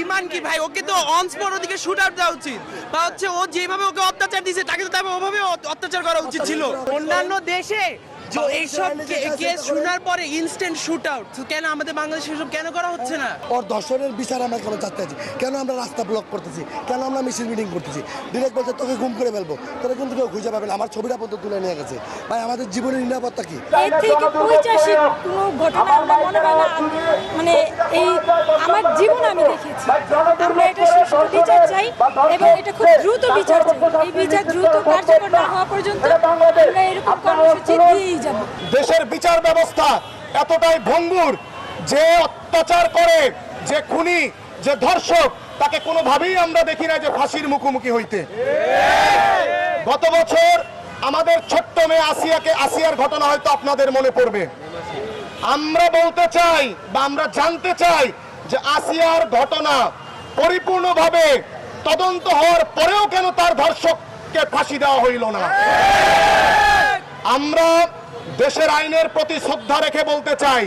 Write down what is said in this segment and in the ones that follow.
Demand কি ভাই? ওকে তো অন স্পট ওদিকে শুট আউট দেওয়া উচিত, বা হচ্ছে ও যেভাবে ওকে অত্যাচার দিয়েছে তাকে তো তারপর ওভাবে অত্যাচার করা উচিত ছিল। অন্যান্য দেশে যে এইসব কেস শোনার পরে ইনস্ট্যান্ট শুট আউট, কেন আমাদের বাংলাদেশে এসব কেন করা হচ্ছে না? ওর ধর্ষণের বিচার আমরা কেন চাচ্ছি, কেন আমরা রাস্তা ব্লক করতেছি, কেন আমরা মিছিল মিটিং করতেছি? ডিরেক্ট বলছে তোকে গুম করে ফেলবো, তোরা কিন্তু কেউ খুঁজে পাবে না। আমার ছবিটা পর্যন্ত তুলে নিয়ে গেছে। ভাই আমাদের জীবনের নিরাপত্তা কি? এর থেকে পৈশাচিক কোনো ঘটনা আমরা মনে হয় না, মানে এই আমার জীবনে আমি দেখেছি। আমরা এটা সুষ্ঠু বিচার চাই এবং এটা খুব দ্রুত বিচার চাই। এই বিচার দ্রুত কার্যকর না হওয়া পর্যন্ত আমরা এরকম কর্মসূচি দিয়েই যাব। দেশের বিচার ব্যবস্থা এতটাই ভঙ্গুর যে অত্যাচার করে, যে খুনি, যে ধর্ষক, তাকে কোনোভাবেই আমরা দেখি না যে ফাঁসির মুখোমুখি হইতে। গত বছর আমাদের ছোট্ট মেয়ে আসিয়ার ঘটনা হয়তো আপনাদের মনে পড়বে। আমরা বলতে চাই বা আমরা জানতে চাই যে আসিয়ার ঘটনা পরিপূর্ণভাবে তদন্ত হওয়ার পরেও কেন তার ধর্ষককে ফাঁসি দেওয়া হইল না। আমরা দেশের আইনের প্রতি শ্রদ্ধা রেখে বলতে চাই,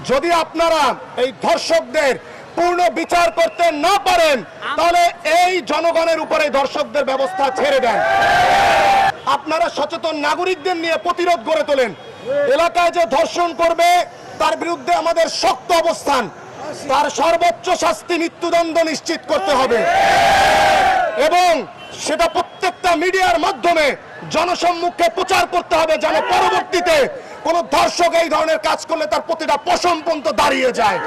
যদি আপনারা এই ধর্ষকদের পূর্ণ বিচার করতে না পারেন তাহলে এই জনগণের উপরে ধর্ষকদের ব্যবস্থা ছেড়ে দেন। আপনারা সচেতন নাগরিকদের নিয়ে প্রতিরোধ গড়ে তোলেন। এলাকায় যে ধর্ষণ করবে তার বিরুদ্ধে আমাদের শক্ত অবস্থান, তার সর্বোচ্চ শাস্তি মৃত্যুদণ্ড নিশ্চিত করতে হবে এবং সেটা প্রত্যেকটা মিডিয়ার মাধ্যমে জনসম্মুখে প্রচার করতে হবে, যেন পরবর্তীতে কোন ধর্ষক এই ধরনের কাজ করলে তার প্রতিটা পশম পর্যন্ত দাঁড়িয়ে যায়।